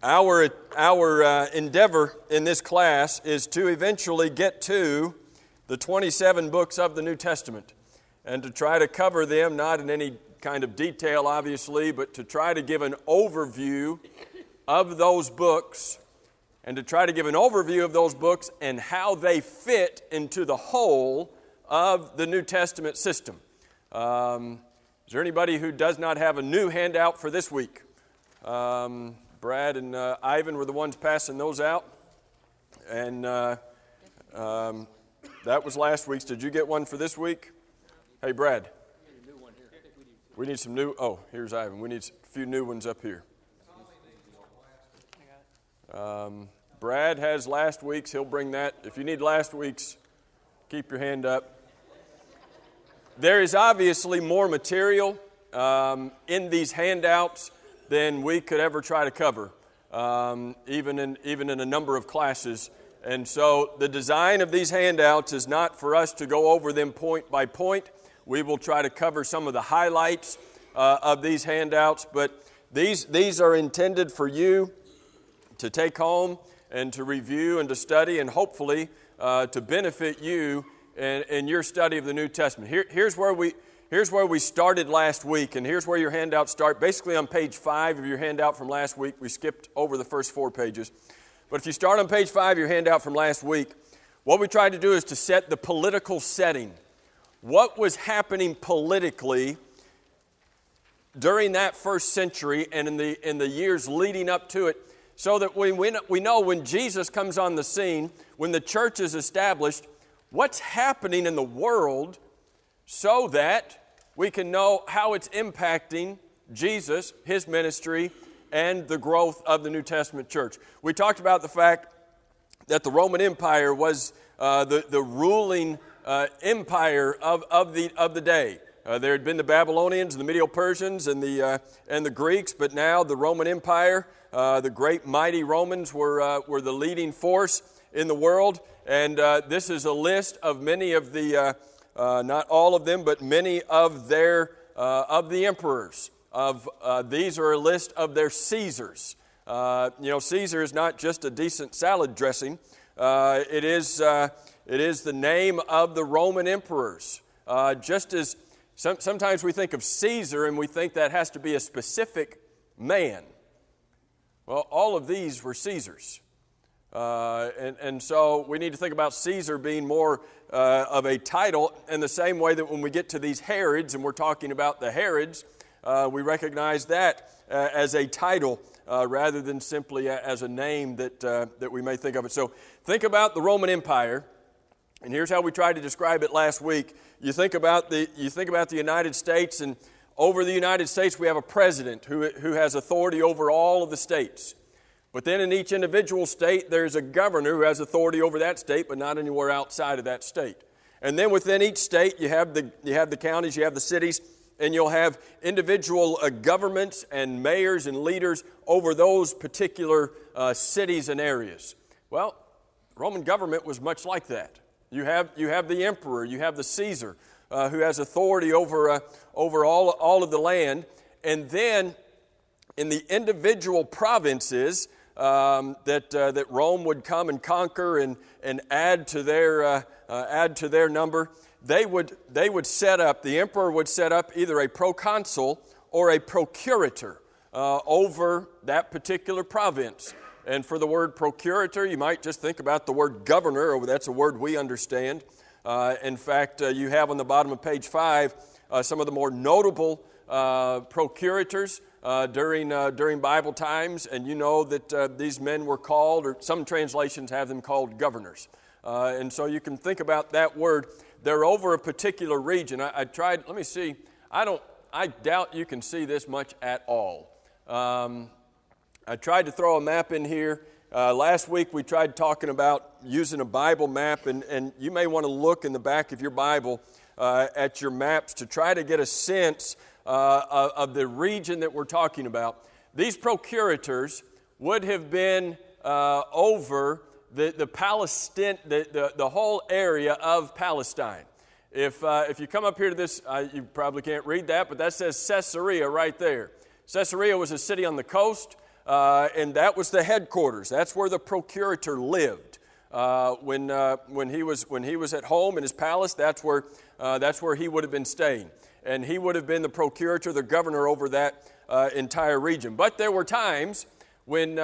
Our endeavor in this class is to eventually get to the 27 books of the New Testament and to try to cover them, not in any kind of detail, obviously, but to try to give an overview of those books and to try to give an overview of those books and how they fit into the whole of the New Testament system. Is there anybody who does not have a new handout for this week? Brad and Ivan were the ones passing those out. And that was last week's. Did you get one for this week? Hey, Brad. We need some new. Oh, here's Ivan. We need a few new ones up here. Brad has last week's. He'll bring that. If you need last week's, keep your hand up. There is obviously more material in these handouts than we could ever try to cover, even in a number of classes. And so the design of these handouts is not for us to go over them point by point. We will try to cover some of the highlights of these handouts, but these are intended for you to take home and to review and to study and hopefully to benefit you in your study of the New Testament. Here's where we started last week, and here's where your handouts start. Basically on page 5 of your handout from last week. We skipped over the first 4 pages. But if you start on page 5 of your handout from last week, what we tried to do is to set the political setting. What was happening politically during that first century and in the years leading up to it, so that we know when Jesus comes on the scene, when the church is established, what's happening in the world so that we can know how it's impacting Jesus, His ministry, and the growth of the New Testament church. We talked about the fact that the Roman Empire was the ruling empire of the day. There had been the Babylonians and the Medo-Persians and the Greeks, but now the Roman Empire, the great mighty Romans were the leading force in the world. And this is a list of many of the, not all of them, but many of the emperors. These are a list of their Caesars. Caesar is not just a decent salad dressing. It is the name of the Roman emperors. Just as sometimes we think of Caesar and we think that has to be a specific man. Well, all of these were Caesars. And so we need to think about Caesar being more of a title in the same way that when we get to these Herods and we're talking about the Herods, we recognize that as a title rather than simply as a name that we may think of it. So think about the Roman Empire, and here's how we tried to describe it last week. You think about the United States, and over the United States we have a president who has authority over all of the states. But then in each individual state, there's a governor who has authority over that state, but not anywhere outside of that state. And then within each state, you have the counties, you have the cities, and you'll have individual governments and mayors and leaders over those particular cities and areas. Well, the Roman government was much like that. You have the emperor, you have the Caesar, who has authority over all of the land, and then in the individual provinces that Rome would come and conquer and add to their number, they would set up. The emperor would set up either a proconsul or a procurator over that particular province. And for the word procurator, you might just think about the word governor, or that's a word we understand. In fact, you have on the bottom of page 5 some of the more notable procurators during Bible times, and you know that these men were called, or some translations have them called governors. And so you can think about that word. They're over a particular region. I tried, let me see, I doubt you can see this much at all. I tried to throw a map in here. Last week we tried talking about using a Bible map, and you may want to look in the back of your Bible at your maps to try to get a sense of the region that we're talking about. These procurators would have been over the Palestine, the whole area of Palestine. If you come up here to this, you probably can't read that, but that says Caesarea right there. Caesarea was a city on the coast. and that was the headquarters. That's where the procurator lived. When he was at home in his palace, that's where he would have been staying. And he would have been the procurator, the governor over that entire region. But there were times when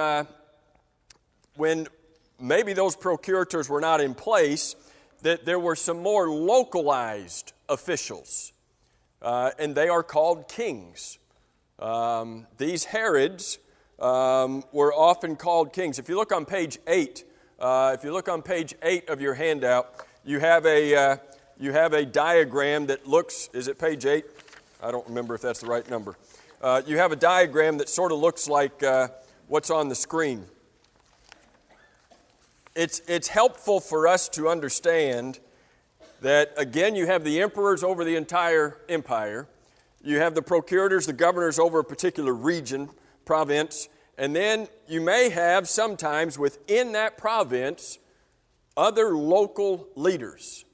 maybe those procurators were not in place, that there were some more localized officials, and they are called kings. These Herods were often called kings. If you look on page 8, of your handout, you have a diagram that looks. Is it page 8? I don't remember if that's the right number. You have a diagram that sort of looks like what's on the screen. It's helpful for us to understand that, again, you have the emperors over the entire empire. You have the procurators, the governors over a particular region, province, and then you may have sometimes within that province other local leaders.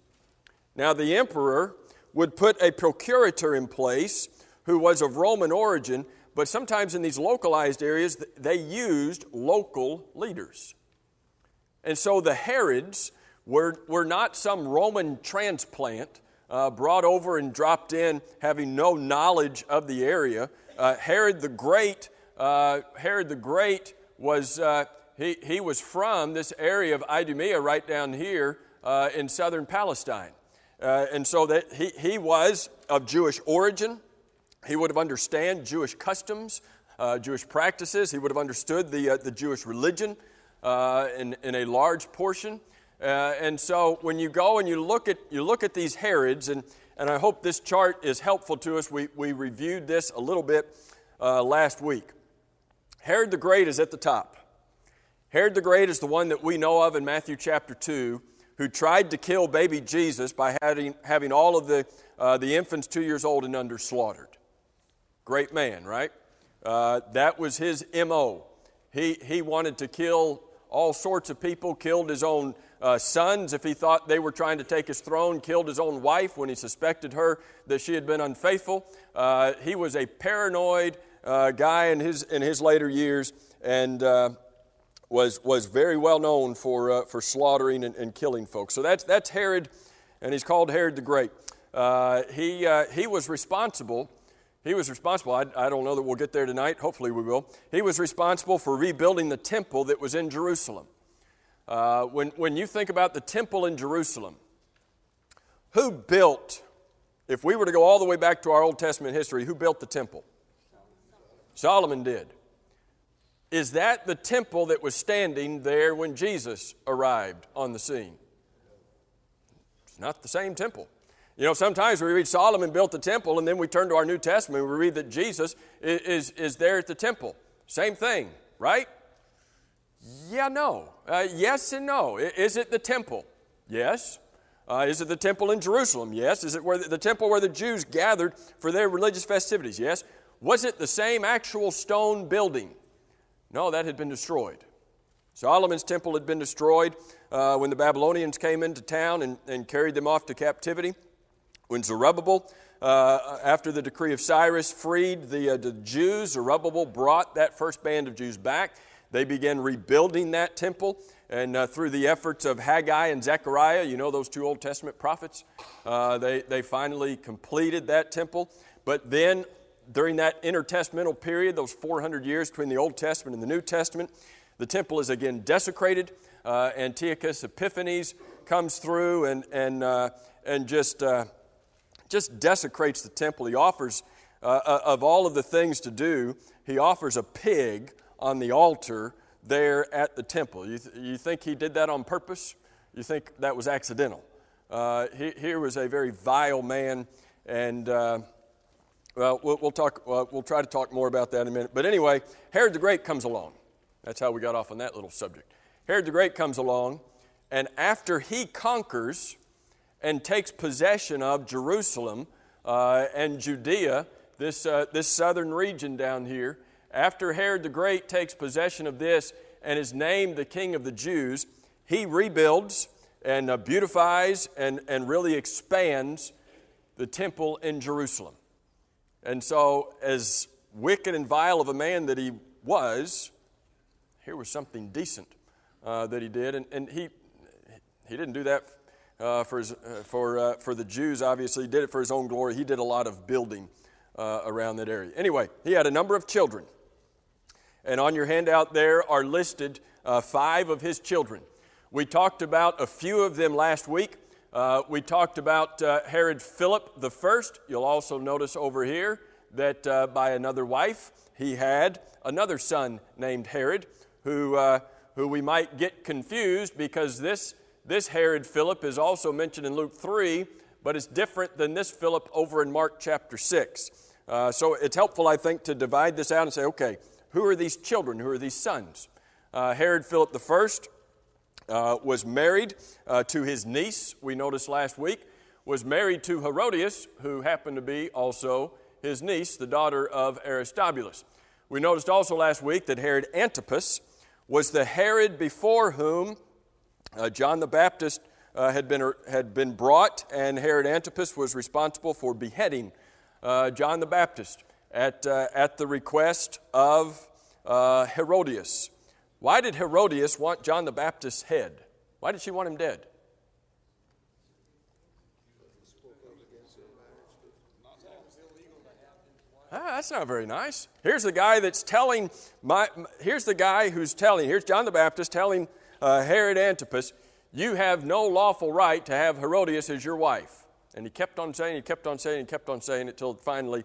Now, the emperor would put a procurator in place who was of Roman origin, but sometimes in these localized areas, they used local leaders. And so the Herods were not some Roman transplant brought over and dropped in, having no knowledge of the area. Herod the Great was he was from this area of Idumea right down here in southern Palestine, and so that he was of Jewish origin. He would have understood Jewish customs, Jewish practices. He would have understood the Jewish religion in a large portion. And so when you go and you look at these Herods, and I hope this chart is helpful to us. We reviewed this a little bit last week. Herod the Great is at the top. Herod the Great is the one that we know of in Matthew chapter 2, who tried to kill baby Jesus by having all of the infants 2 years old and under slaughtered. Great man, right? That was his M.O. He wanted to kill all sorts of people, killed his own sons if he thought they were trying to take his throne, killed his own wife when he suspected her that she had been unfaithful. He was a paranoid guy in his later years, and was very well known for slaughtering and killing folks. So that's Herod, and he's called Herod the Great. He was responsible. I don't know that we'll get there tonight. Hopefully we will. He was responsible for rebuilding the temple that was in Jerusalem. When you think about the temple in Jerusalem, who built, if we were to go all the way back to our Old Testament history, who built the temple? Solomon did. Is that the temple that was standing there when Jesus arrived on the scene? It's not the same temple. You know, sometimes we read Solomon built the temple, and then we turn to our New Testament and we read that Jesus is there at the temple. Same thing, right? Yeah, no. Yes and no. Is it the temple? Yes. Is it the temple in Jerusalem? Yes. Is it the temple where the Jews gathered for their religious festivities? Yes. Was it the same actual stone building? No, that had been destroyed. Solomon's temple had been destroyed when the Babylonians came into town and carried them off to captivity. When Zerubbabel, after the decree of Cyrus, freed the Jews, Zerubbabel brought that first band of Jews back. They began rebuilding that temple, and through the efforts of Haggai and Zechariah, you know those two Old Testament prophets, they finally completed that temple. But then, during that intertestamental period, those 400 years between the Old Testament and the New Testament, the temple is again desecrated. Antiochus Epiphanes comes through and just desecrates the temple. He offers, of all of the things to do, he offers a pig on the altar there at the temple. You think he did that on purpose? You think that was accidental? Here was a very vile man, and we'll talk. We'll try to talk more about that in a minute. But anyway, Herod the Great comes along. That's how we got off on that little subject. Herod the Great comes along, and after he conquers and takes possession of Jerusalem and Judea, this southern region down here, after Herod the Great takes possession of this and is named the King of the Jews, he rebuilds and beautifies and really expands the temple in Jerusalem. And so, as wicked and vile of a man that he was, here was something decent that he did, and he didn't do that for the Jews. Obviously, he did it for his own glory. He did a lot of building around that area. Anyway, he had a number of children, and on your handout there are listed 5 of his children. We talked about a few of them last week. We talked about Herod Philip the First. You'll also notice over here that by another wife, he had another son named Herod, who we might get confused because this Herod Philip is also mentioned in Luke 3, but it's different than this Philip over in Mark chapter 6. So it's helpful, I think, to divide this out and say, okay, who are these children? Who are these sons? Herod Philip the First was married to his niece, we noticed last week, was married to Herodias, who happened to be also his niece, the daughter of Aristobulus. We noticed also last week that Herod Antipas was the Herod before whom John the Baptist had been brought, and Herod Antipas was responsible for beheading John the Baptist at the request of Herodias. Why did Herodias want John the Baptist's head? Why did she want him dead? That's not very nice. Here's the guy that's telling here's John the Baptist telling Herod Antipas, you have no lawful right to have Herodias as your wife. And he kept on saying it till finally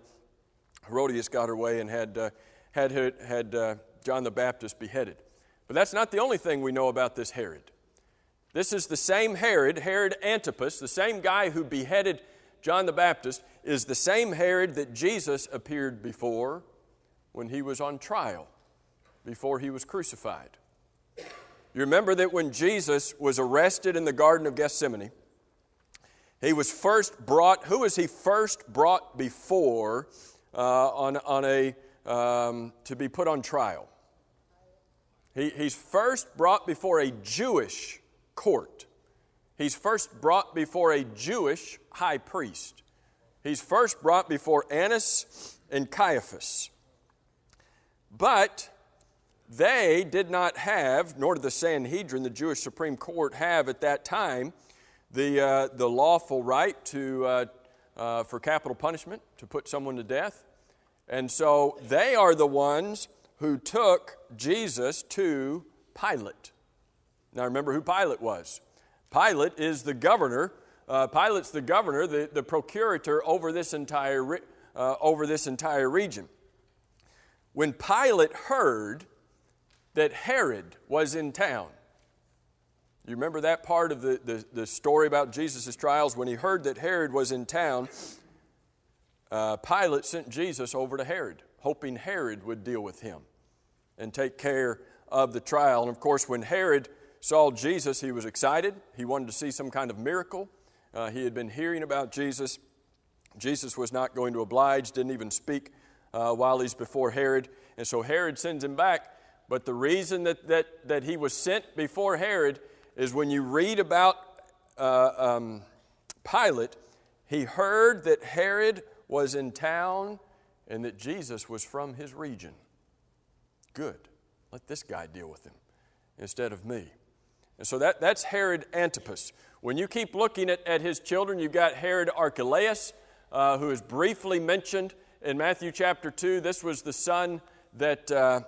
Herodias got her way and had John the Baptist beheaded. But that's not the only thing we know about this Herod. This is the same Herod Antipas, the same guy who beheaded John the Baptist, is the same Herod that Jesus appeared before when he was on trial, before he was crucified. You remember that when Jesus was arrested in the Garden of Gethsemane, he was first brought. Who was he first brought before to be put on trial? He's first brought before a Jewish court. He's first brought before a Jewish high priest. He's first brought before Annas and Caiaphas. But they did not have, nor did the Sanhedrin, the Jewish Supreme Court, have at that time the lawful right for capital punishment, to put someone to death. And so they are the ones who took Jesus to Pilate. Now remember who Pilate was. Pilate is the governor. Pilate's the governor, the procurator over this entire region. When Pilate heard that Herod was in town, you remember that part of the story about Jesus' trials? When he heard that Herod was in town, Pilate sent Jesus over to Herod, hoping Herod would deal with him and take care of the trial. And of course, when Herod saw Jesus, he was excited. He wanted to see some kind of miracle. He had been hearing about Jesus. Jesus was not going to oblige, didn't even speak while he's before Herod. And so Herod sends him back. But the reason that he was sent before Herod is when you read about Pilate, he heard that Herod was in town and that Jesus was from his region. Good. Let this guy deal with him instead of me. And so that's Herod Antipas. When you keep looking at his children, you've got Herod Archelaus, who is briefly mentioned in Matthew chapter 2. This was the son that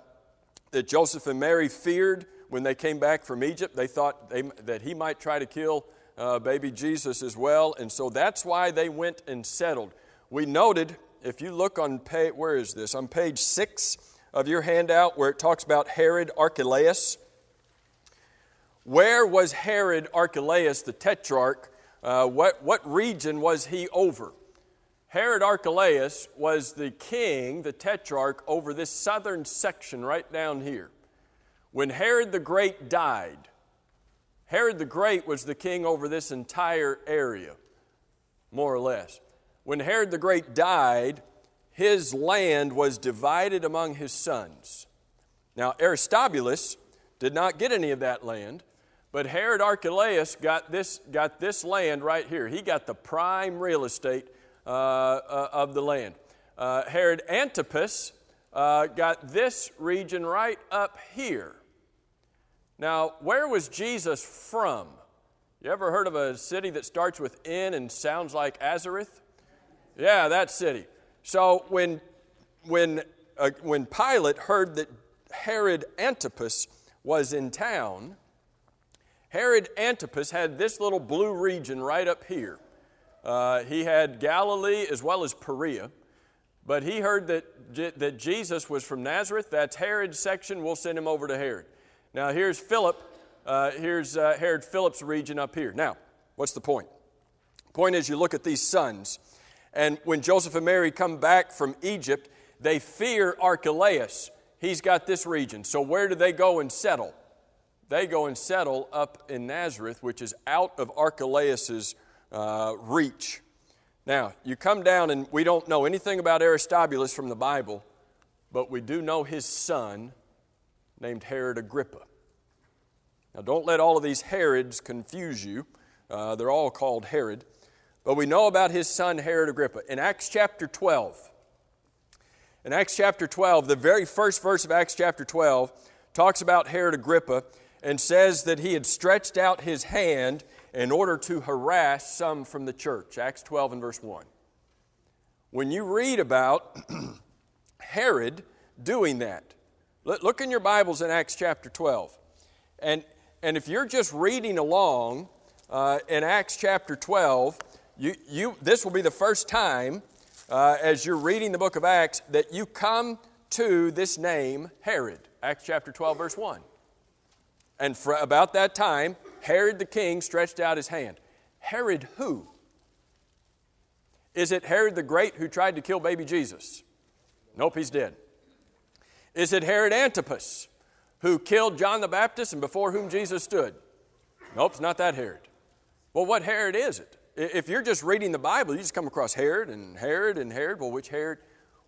Joseph and Mary feared when they came back from Egypt. They thought that he might try to kill baby Jesus as well. And so that's why they went and settled. We noted, if you look on where is this? On page 6 of your handout, where it talks about Herod Archelaus. Where was Herod Archelaus, the tetrarch? What region was he over? Herod Archelaus was the king, the tetrarch, over this southern section right down here. When Herod the Great died, Herod the Great was the king over this entire area, more or less. When Herod the Great died, his land was divided among his sons. Now, Aristobulus did not get any of that land, but Herod Archelaus got this land right here. He got the prime real estate of the land. Herod Antipas got this region right up here. Now, where was Jesus from? You ever heard of a city that starts with N and sounds like Azareth? Yeah, that city. So when Pilate heard that Herod Antipas was in town, Herod Antipas had this little blue region right up here. He had Galilee as well as Perea, but he heard that Jesus was from Nazareth. That's Herod's section. We'll send him over to Herod. Now here's Philip. Here's Herod Philip's region up here. Now, what's the point? The point is you look at these sons, and when Joseph and Mary come back from Egypt, they fear Archelaus. He's got this region. So where do they go and settle? They go and settle up in Nazareth, which is out of Archelaus's reach. Now, you come down, and we don't know anything about Aristobulus from the Bible, but we do know his son named Herod Agrippa. Now, don't let all of these Herods confuse you. They're all called Herod. But we know about his son Herod Agrippa. In Acts chapter 12, the very first verse of Acts chapter 12 talks about Herod Agrippa and says that he had stretched out his hand in order to harass some from the church. Acts 12 and verse 1. When you read about Herod doing that, look in your Bibles in Acts chapter 12. And if you're just reading along in Acts chapter 12, this will be the first time as you're reading the book of Acts that you come to this name Herod. Acts chapter 12 verse 1. And about that time, Herod the king stretched out his hand. Herod who? Is it Herod the Great who tried to kill baby Jesus? Nope, he's dead. Is it Herod Antipas who killed John the Baptist and before whom Jesus stood? Nope, it's not that Herod. Well, what Herod is it? If you're just reading the Bible, you just come across Herod and Herod and Herod. Well, which Herod?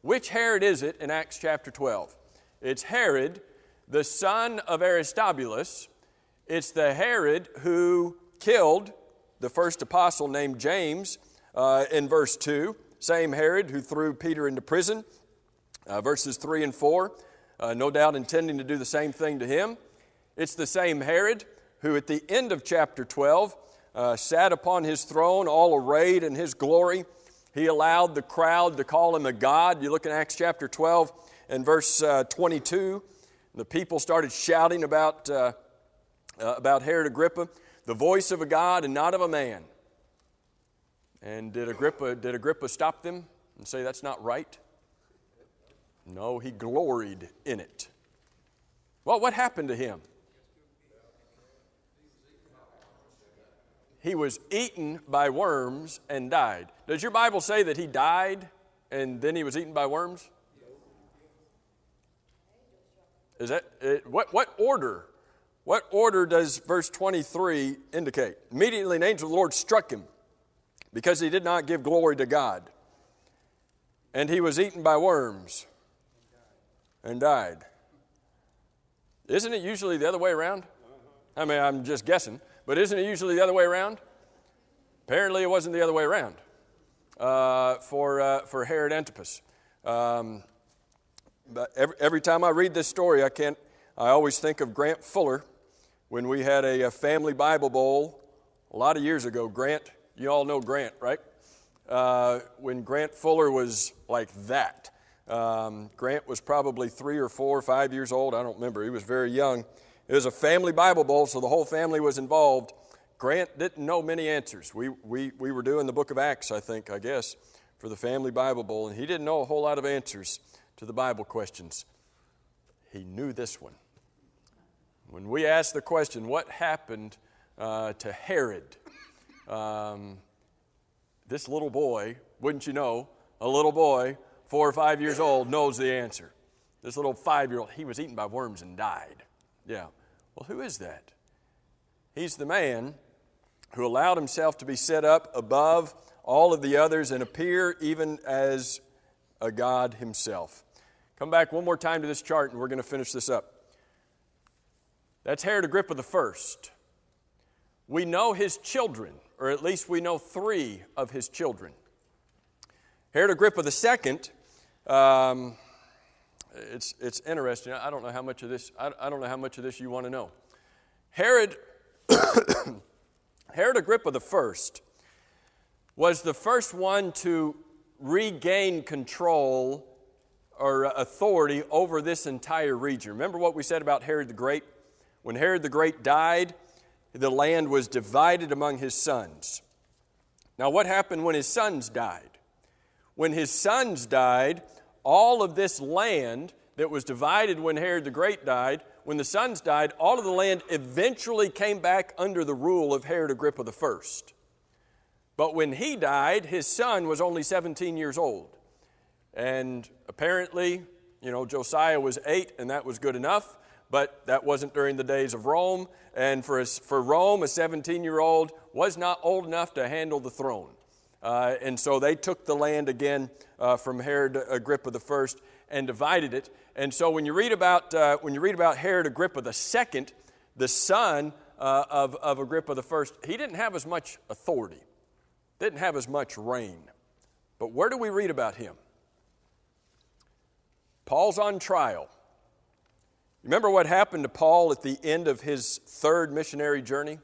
Which Herod is it in Acts chapter 12? It's Herod, the son of Aristobulus. It's the Herod who killed the first apostle named James in verse 2. Same Herod who threw Peter into prison. Verses 3 and 4, no doubt intending to do the same thing to him. It's the same Herod who at the end of chapter 12 sat upon his throne all arrayed in his glory. He allowed the crowd to call him a god. You look in Acts chapter 12 and verse 22. The people started shouting about Herod Agrippa, the voice of a god and not of a man. And did Agrippa stop them and say that's not right? No, he gloried in it. Well, what happened to him? He was eaten by worms and died. Does your Bible say that he died and then he was eaten by worms? Is that what order? What order does verse 23 indicate? Immediately an angel of the Lord struck him because he did not give glory to God. And he was eaten by worms and died. Isn't it usually the other way around? I mean, I'm just guessing, but isn't it usually the other way around? Apparently it wasn't the other way around for Herod Antipas. But every time I read this story, I always think of Grant Fuller when we had a family Bible bowl a lot of years ago. Grant, you all know Grant, right? When Grant Fuller was like that. Grant was probably 3 or 4 or 5 years old. I don't remember. He was very young. It was a family Bible bowl, so the whole family was involved. Grant didn't know many answers. We were doing the book of Acts, I guess, for the family Bible bowl, and he didn't know a whole lot of answers to the Bible questions. He knew this one. When we asked the question, what happened to Herod? This little boy, wouldn't you know, a little boy, 4 or 5 years old, knows the answer. This little 5-year-old, he was eaten by worms and died. Yeah. Well, who is that? He's the man who allowed himself to be set up above all of the others and appear even as a God himself. Come back one more time to this chart and we're going to finish this up. That's Herod Agrippa the first. We know his children, or at least we know 3 of his children. Herod Agrippa the second, it's interesting. I don't know how much of this. I don't know how much of this you want to know. Herod Agrippa I was the first one to regain control or authority over this entire region. Remember what we said about Herod the Great? When Herod the Great died, the land was divided among his sons. Now, what happened when his sons died? When his sons died, all of this land that was divided when Herod the Great died, when the sons died, all of the land eventually came back under the rule of Herod Agrippa I. But when he died, his son was only 17 years old. And apparently, Josiah was 8, and that was good enough, but that wasn't during the days of Rome. And for Rome, a 17-year-old was not old enough to handle the throne. And so they took the land again from Herod Agrippa I and divided it. And so when you read about Herod Agrippa II, the son of Agrippa I, he didn't have as much authority, didn't have as much reign. But where do we read about him? Paul's on trial. Remember what happened to Paul at the end of his third missionary journey?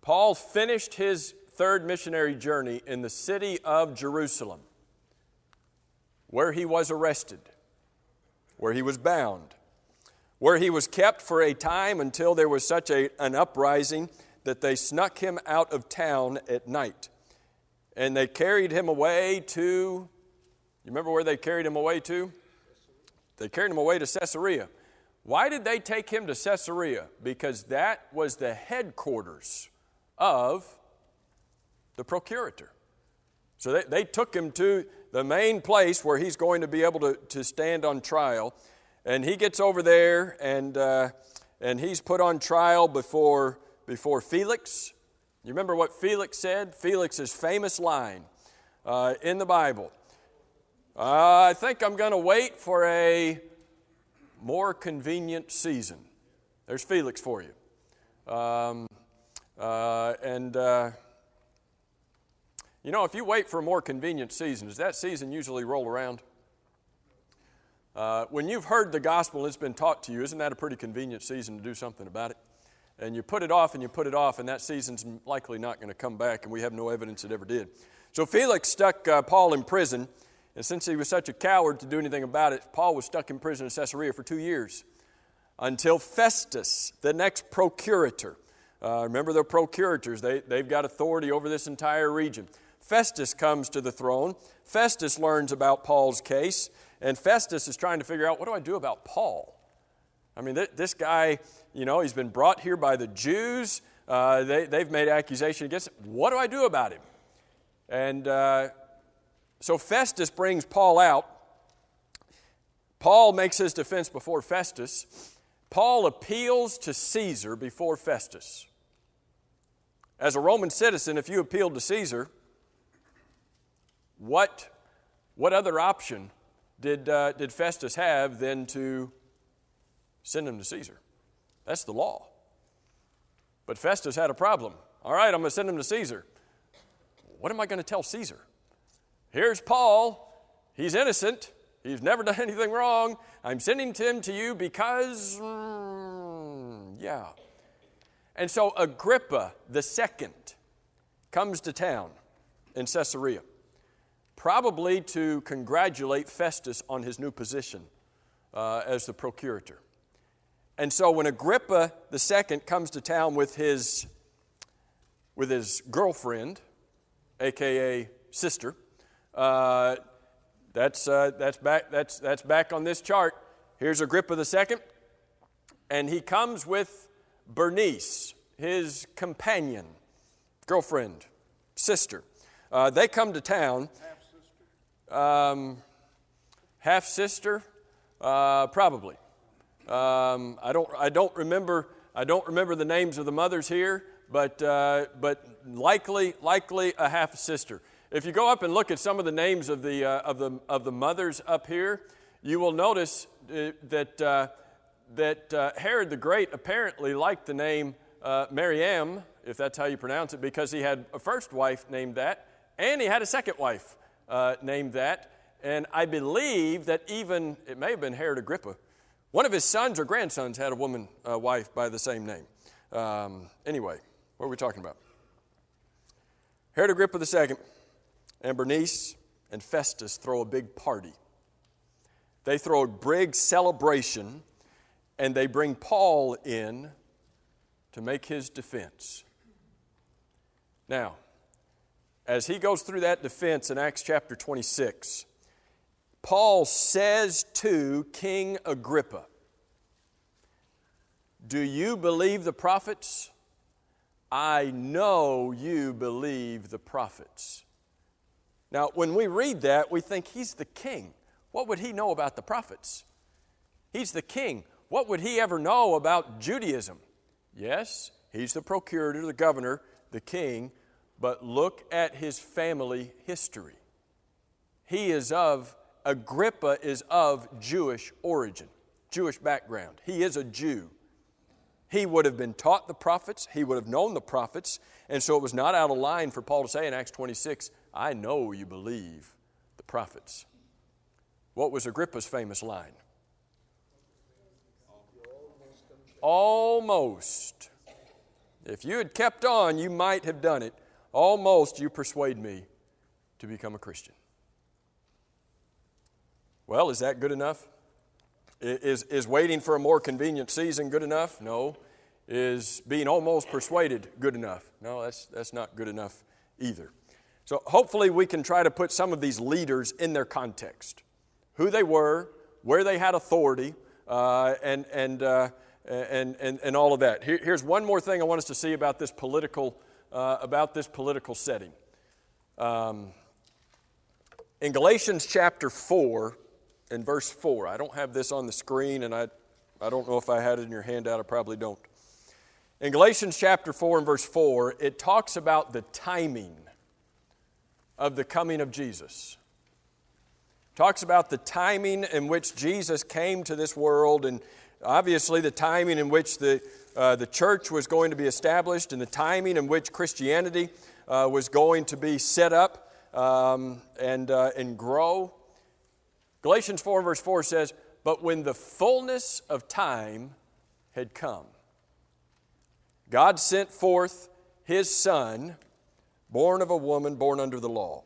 Paul finished his third missionary journey in the city of Jerusalem, where he was arrested, where he was bound, where he was kept for a time until there was such an uprising that they snuck him out of town at night. And they carried him away to, you remember where they carried him away to? They carried him away to Caesarea. Why did they take him to Caesarea? Because that was the headquarters of the procurator. So they took him to the main place where he's going to be able to stand on trial. And he gets over there and he's put on trial before Felix. You remember what Felix said? Felix's famous line in the Bible. I think I'm going to wait for a more convenient season. There's Felix for you. If you wait for a more convenient season, does that season usually roll around? When you've heard the gospel and it's been taught to you, isn't that a pretty convenient season to do something about it? And you put it off, and that season's likely not going to come back, and we have no evidence it ever did. So Felix stuck Paul in prison, and since he was such a coward to do anything about it, Paul was stuck in prison in Caesarea for 2 years until Festus, the next procurator. Remember the procurators, they've got authority over this entire region. Festus comes to the throne. Festus learns about Paul's case, and Festus is trying to figure out, what do I do about Paul? I mean, this guy, he's been brought here by the Jews. They've made accusation against him. What do I do about him? And so Festus brings Paul out. Paul makes his defense before Festus. Paul appeals to Caesar before Festus. As a Roman citizen, if you appealed to Caesar, what other option did Festus have than to send him to Caesar? That's the law. But Festus had a problem. All right, I'm going to send him to Caesar. What am I going to tell Caesar? Here's Paul. He's innocent. He's never done anything wrong. I'm sending him to you because, yeah. And so Agrippa II comes to town in Caesarea, probably to congratulate Festus on his new position as the procurator. And so when Agrippa II comes to town with his girlfriend, a.k.a. sister, that's back on this chart. Here's Agrippa II, and he comes with Bernice, his companion, girlfriend, sister. They come to town. Half-sister, probably. I don't remember the names of the mothers here, but likely a half-sister. If you go up and look at some of the names of the mothers up here, you will notice that Herod the Great apparently liked the name Mariam, if that's how you pronounce it, because he had a first wife named that, and he had a second wife named that. And I believe that even, it may have been Herod Agrippa, one of his sons or grandsons had a wife by the same name. Anyway, what are we talking about? Herod Agrippa II and Bernice and Festus throw a big party. They throw a big celebration, and they bring Paul in to make his defense. Now, as he goes through that defense in Acts chapter 26, Paul says to King Agrippa, "Do you believe the prophets? I know you believe the prophets." Now, when we read that, we think he's the king. What would he know about the prophets? He's the king. What would he ever know about Judaism? Yes, he's the procurator, the governor, the king, but look at his family history. Agrippa is of Jewish origin, Jewish background. He is a Jew. He would have been taught the prophets. He would have known the prophets. And so it was not out of line for Paul to say in Acts 26, "I know you believe the prophets." What was Agrippa's famous line? Almost. If you had kept on, you might have done it. Almost you persuade me to become a Christian. Well, is that good enough? Is waiting for a more convenient season good enough? No. Is being almost persuaded good enough? No, that's not good enough either. So hopefully we can try to put some of these leaders in their context. Who they were, where they had authority, and all of that. Here's one more thing I want us to see about this political setting. In Galatians chapter 4, in verse 4, I don't have this on the screen, and I don't know if I had it in your handout. I probably don't. In Galatians chapter 4 and verse 4, it talks about the timing of the coming of Jesus. It talks about the timing in which Jesus came to this world, and obviously the timing in which the church was going to be established, and the timing in which Christianity was going to be set up and grow. Galatians 4 verse 4 says, "But when the fullness of time had come, God sent forth His Son, born of a woman, born under the law."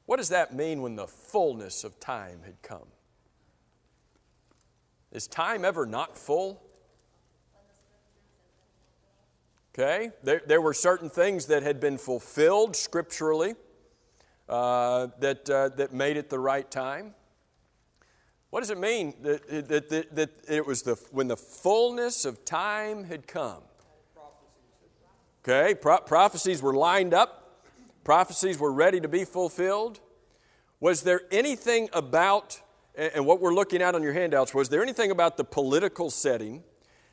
What does that mean when the fullness of time had come? Is time ever not full? Okay, there were certain things that had been fulfilled scripturally that made it the right time. What does it mean that it was when the fullness of time had come? Okay, prophecies were lined up. Prophecies were ready to be fulfilled. Was there anything about, and what we're looking at on your handouts, was there anything about the political setting,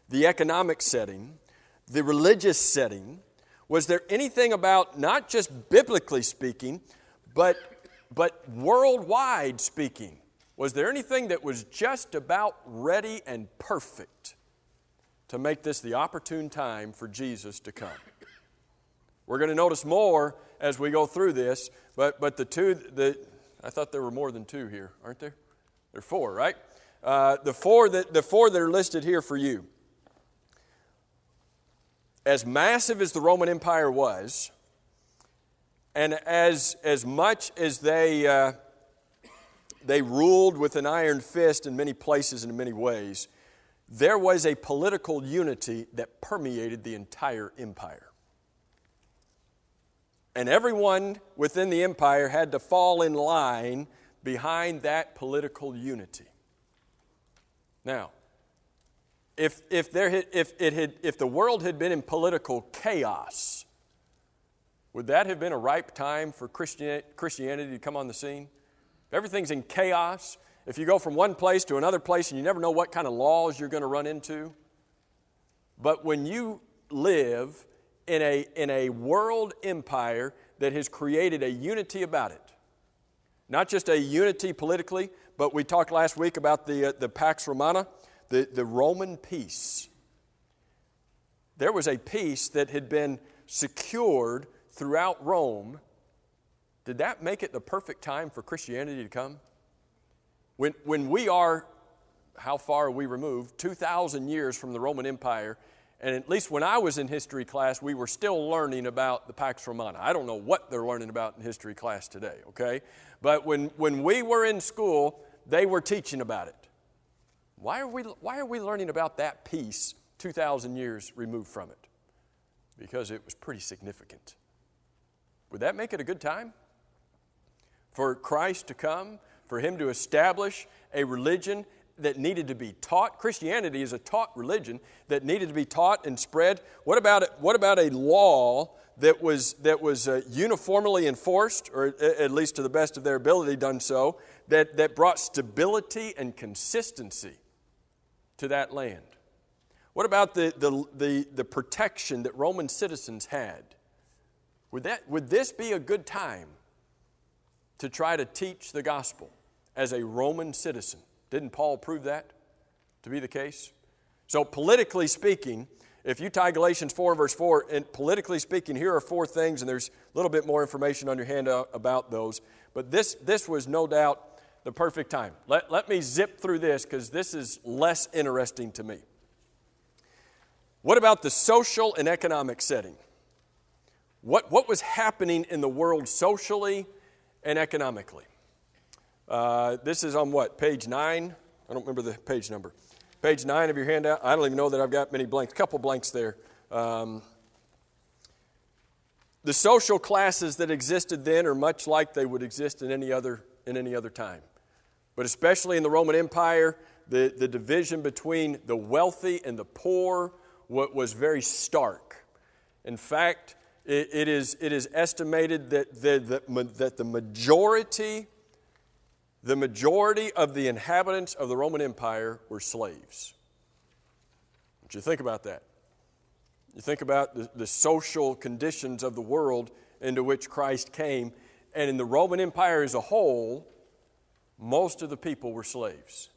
the economic setting, the religious setting? Was there anything about, not just biblically speaking, but worldwide speaking? Was there anything that was just about ready and perfect to make this the opportune time for Jesus to come? We're going to notice more as we go through this, but I thought there were more than two here, aren't there? There are four, right? The four that are listed here for you. As massive as the Roman Empire was, and as much as they ruled with an iron fist in many places and in many ways, there was a political unity that permeated the entire empire. And everyone within the empire had to fall in line behind that political unity. Now, if the world had been in political chaos, would that have been a ripe time for Christianity to come on the scene? If everything's in chaos, if you go from one place to another place and you never know what kind of laws you're going to run into. But when you live in a world empire that has created a unity about it, not just a unity politically, but we talked last week about the Pax Romana, the Roman peace. There was a peace that had been secured throughout Rome. Did that make it the perfect time for Christianity to come? When we are, how far are we removed? 2,000 years from the Roman Empire. And at least when I was in history class, we were still learning about the Pax Romana. I don't know what they're learning about in history class today, okay? But when we were in school, they were teaching about it. Why are we learning about that piece 2,000 years removed from it? Because it was pretty significant. Would that make it a good time for Christ to come, for Him to establish a religion that needed to be taught? Christianity is a taught religion that needed to be taught and spread. What about a law that was uniformly enforced, or at least to the best of their ability done so, that brought stability and consistency to that land? What about the protection that Roman citizens had? Would this be a good time to try to teach the gospel as a Roman citizen? Didn't Paul prove that to be the case? So politically speaking, if you tie Galatians 4 verse 4, and politically speaking, here are 4 things, and there's a little bit more information on your handout about those. But this was no doubt the perfect time. Let me zip through this because this is less interesting to me. What about the social and economic setting? What was happening in the world socially and economically? This is on what, page 9? I don't remember the page number. Page 9 of your handout. I don't even know that I've got many blanks. A couple blanks there. The social classes that existed then are much like they would exist in any other time. But especially in the Roman Empire, the division between the wealthy and the poor was very stark. In fact, it is estimated that the majority of the inhabitants of the Roman Empire were slaves. What you think about that? You think about the social conditions of the world into which Christ came, and in the Roman Empire as a whole, most of the people were slaves.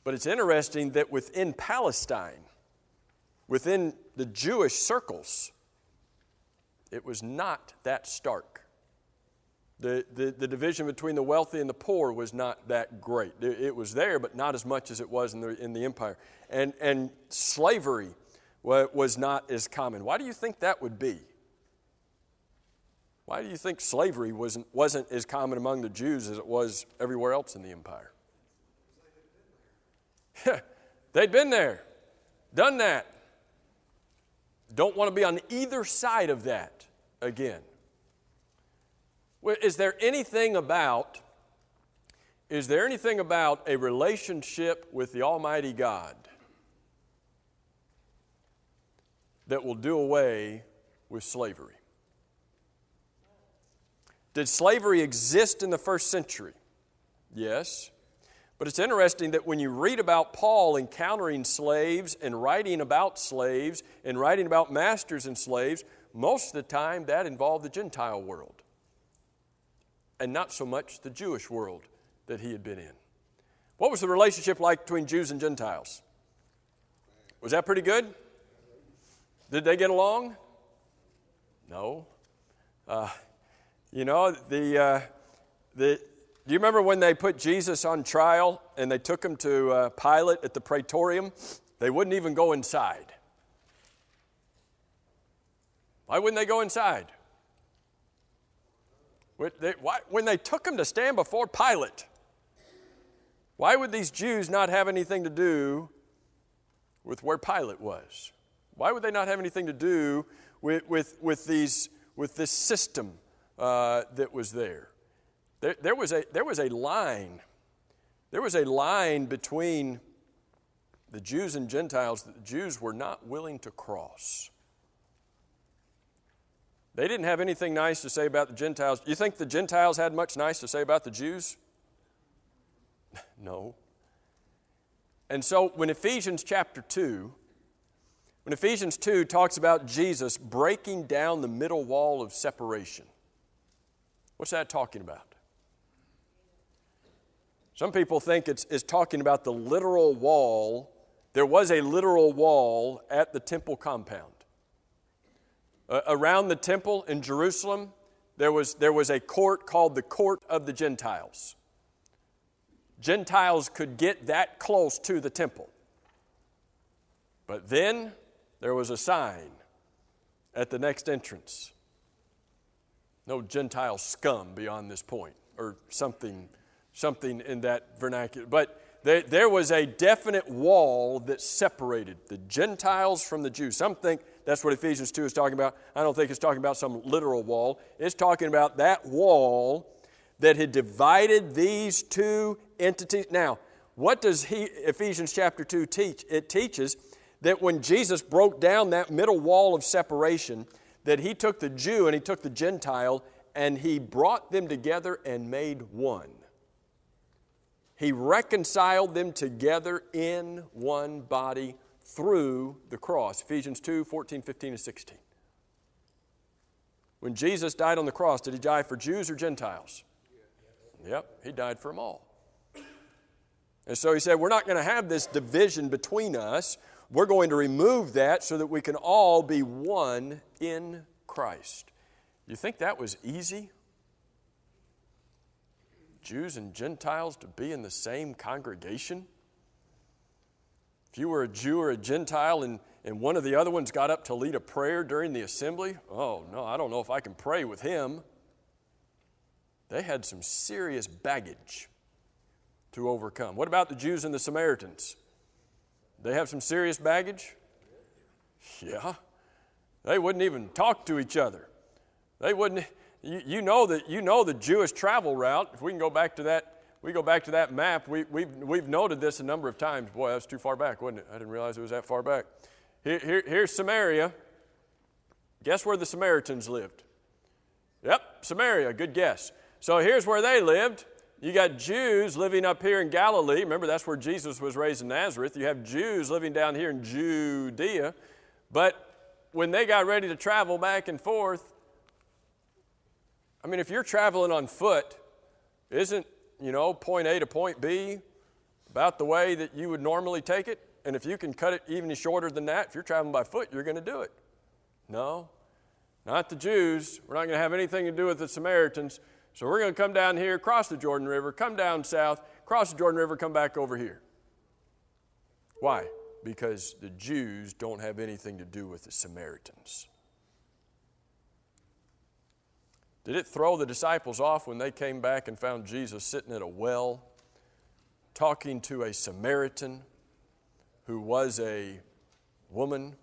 But it's interesting that within Palestine, within the Jewish circles, it was not that stark. The division between the wealthy and the poor was not that great. It was there, but not as much as it was in the empire. And slavery was not as common. Why do you think that would be? Why do you think slavery wasn't as common among the Jews as it was everywhere else in the empire? They'd been there, done that. Don't want to be on either side of that again. Is there anything about a relationship with the Almighty God that will do away with slavery? Did slavery exist in the first century? Yes. But it's interesting that when you read about Paul encountering slaves and writing about slaves and writing about masters and slaves, most of the time that involved the Gentile world and not so much the Jewish world that he had been in. What was the relationship like between Jews and Gentiles? Was that pretty good? Did they get along? No. Do you remember when they put Jesus on trial and they took him to Pilate at the Praetorium? They wouldn't even go inside. Why wouldn't they go inside? When they took him to stand before Pilate, why would these Jews not have anything to do with where Pilate was? Why would they not have anything to do with this system that was there? There was a line. There was a line between the Jews and Gentiles that the Jews were not willing to cross. They didn't have anything nice to say about the Gentiles. You think the Gentiles had much nice to say about the Jews? No. And so when Ephesians chapter 2 talks about Jesus breaking down the middle wall of separation, what's that talking about? Some people think it's talking about the literal wall. There was a literal wall at the temple compound. Around the temple in Jerusalem, there was a court called the Court of the Gentiles. Gentiles could get that close to the temple. But then there was a sign at the next entrance. No Gentile scum beyond this point, or something in that vernacular. But there was a definite wall that separated the Gentiles from the Jews. Some think that's what Ephesians 2 is talking about. I don't think it's talking about some literal wall. It's talking about that wall that had divided these two entities. Now, what does Ephesians chapter 2 teach? It teaches that when Jesus broke down that middle wall of separation, that he took the Jew and he took the Gentile and he brought them together and made one. He reconciled them together in one body through the cross. Ephesians 2, 14, 15, and 16. When Jesus died on the cross, did he die for Jews or Gentiles? Yep, he died for them all. And so he said, we're not going to have this division between us. We're going to remove that so that we can all be one in Christ. You think that was easy? Jews and Gentiles to be in the same congregation? If you were a Jew or a Gentile and one of the other ones got up to lead a prayer during the assembly, oh no, I don't know if I can pray with him. They had some serious baggage to overcome. What about the Jews and the Samaritans? They have some serious baggage? Yeah. They wouldn't even talk to each other. They wouldn't. You know the Jewish travel route. If we can go back to that map. We've noted this a number of times. Boy, that's too far back, wasn't it? I didn't realize it was that far back. Here's Samaria. Guess where the Samaritans lived? Yep, Samaria. Good guess. So here's where they lived. You got Jews living up here in Galilee. Remember, that's where Jesus was raised in Nazareth. You have Jews living down here in Judea. But when they got ready to travel back and forth, I mean, if you're traveling on foot, isn't, point A to point B about the way that you would normally take it? And if you can cut it even shorter than that, if you're traveling by foot, you're going to do it. No, not the Jews. We're not going to have anything to do with the Samaritans. So we're going to come down here, cross the Jordan River, come down south, cross the Jordan River, come back over here. Why? Because the Jews don't have anything to do with the Samaritans. Did it throw the disciples off when they came back and found Jesus sitting at a well, talking to a Samaritan who was a woman?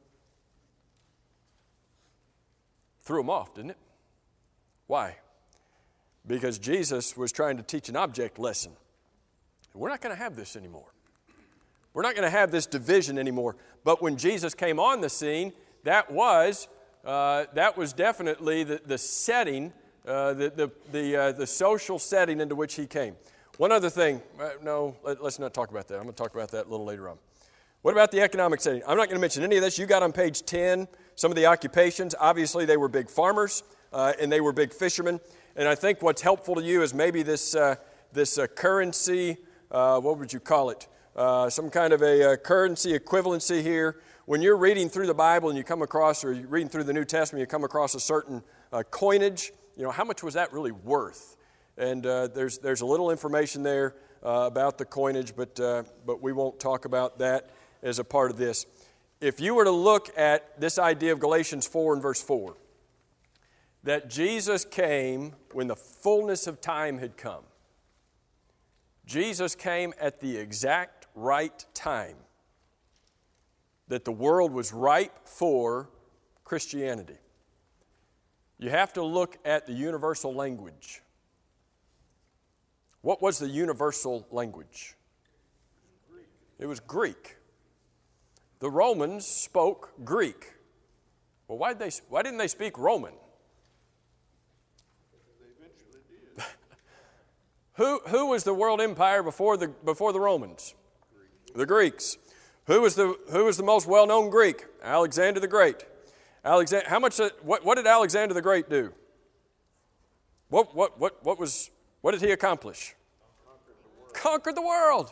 Threw them off, didn't it? Why? Because Jesus was trying to teach an object lesson. We're not going to have this anymore. We're not going to have this division anymore. But when Jesus came on the scene, that was definitely the setting, the social setting into which he came. One other thing. Let's not talk about that. I'm going to talk about that a little later on. What about the economic setting? I'm not going to mention any of this. You got on page 10 some of the occupations. Obviously, they were big farmers and they were big fishermen. And I think what's helpful to you is maybe this currency, what would you call it? Some kind of a currency equivalency here. When you're reading through the Bible and you come across, or you're reading through the New Testament, you come across a certain coinage, how much was that really worth? And there's a little information there about the coinage, but we won't talk about that as a part of this. If you were to look at this idea of Galatians 4 and verse 4, that Jesus came when the fullness of time had come. Jesus came at the exact right time that the world was ripe for Christianity. You have to look at the universal language. What was the universal language? It was Greek. The Romans spoke Greek. Well, why didn't they speak Roman? Who was the world empire before the Romans? The Greeks. Who was the most well-known Greek? Alexander the Great. What did Alexander the Great do? What did he accomplish? Conquered the world.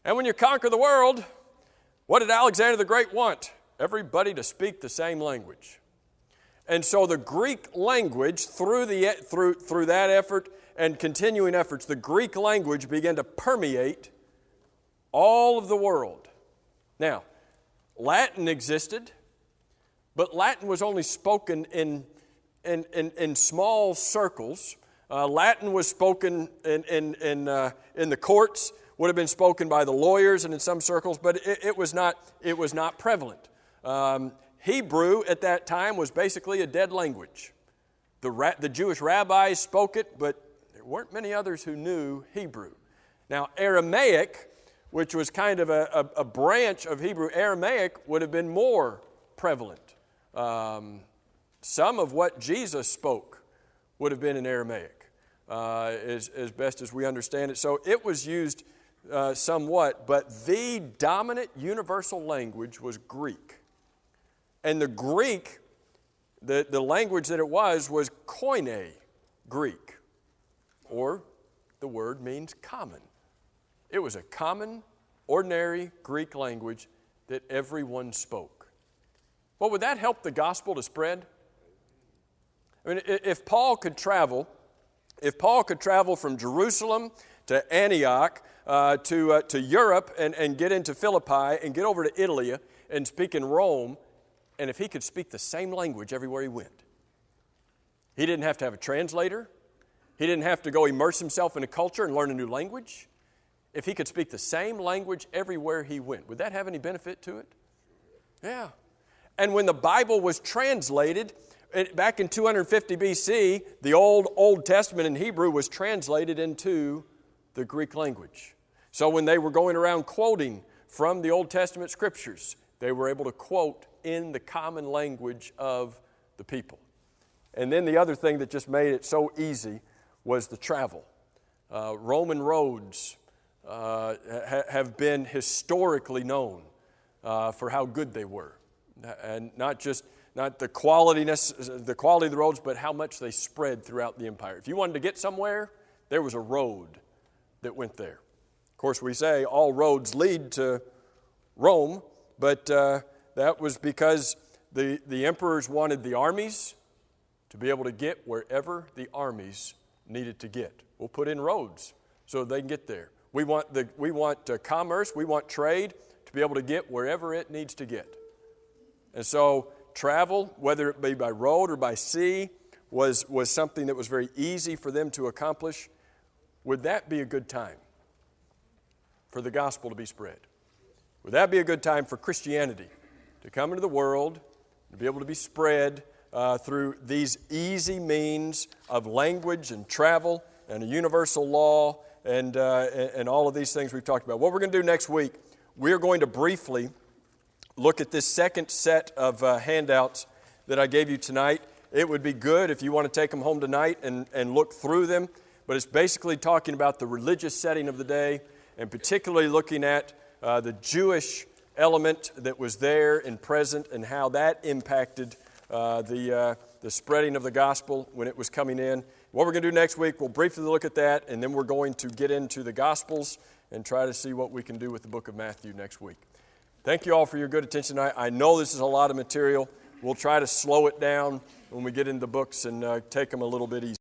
And when you conquer the world, what did Alexander the Great want? Everybody to speak the same language. And so the Greek language, through that effort, and continuing efforts, the Greek language began to permeate all of the world. Now, Latin existed, but Latin was only spoken in small circles. Latin was spoken in the courts, would have been spoken by the lawyers and in some circles, but it was not prevalent. Hebrew at that time was basically a dead language. The Jewish rabbis spoke it, but there weren't many others who knew Hebrew. Now, Aramaic, which was kind of a branch of Hebrew, Aramaic would have been more prevalent. Some of what Jesus spoke would have been in Aramaic, as best as we understand it. So it was used somewhat, but the dominant universal language was Greek. And the Greek, the language that it was Koine Greek, or the word means common. It was a common, ordinary Greek language that everyone spoke. Well, would that help the gospel to spread? I mean, if Paul could travel from Jerusalem to Antioch to Europe and get into Philippi and get over to Italy and speak in Rome, and if he could speak the same language everywhere he went, he didn't have to have a translator. He didn't have to go immerse himself in a culture and learn a new language. If he could speak the same language everywhere he went, would that have any benefit to it? Yeah. And when the Bible was translated, back in 250 BC, the Old Testament in Hebrew was translated into the Greek language. So when they were going around quoting from the Old Testament scriptures, they were able to quote in the common language of the people. And then the other thing that just made it so easy was the travel. Roman roads have been historically known for how good they were. And not the quality of the roads, but how much they spread throughout the empire. If you wanted to get somewhere, there was a road that went there. Of course, we say all roads lead to Rome, but that was because the emperors wanted the armies to be able to get wherever the armies needed to get. We'll put in roads so they can get there. We want commerce, we want trade to be able to get wherever it needs to get. And so travel, whether it be by road or by sea, was something that was very easy for them to accomplish. Would that be a good time for the gospel to be spread? Would that be a good time for Christianity to come into the world, to be able to be spread through these easy means of language and travel and a universal law and all of these things we've talked about? What we're going to do next week, we're going to briefly look at this second set of handouts that I gave you tonight. It would be good if you want to take them home tonight and look through them, but it's basically talking about the religious setting of the day and particularly looking at the Jewish element that was there and present and how that impacted the spreading of the gospel when it was coming in. What we're going to do next week, we'll briefly look at that, and then we're going to get into the Gospels and try to see what we can do with the book of Matthew next week. Thank you all for your good attention tonight. I know this is a lot of material. We'll try to slow it down when we get into the books and take them a little bit easier.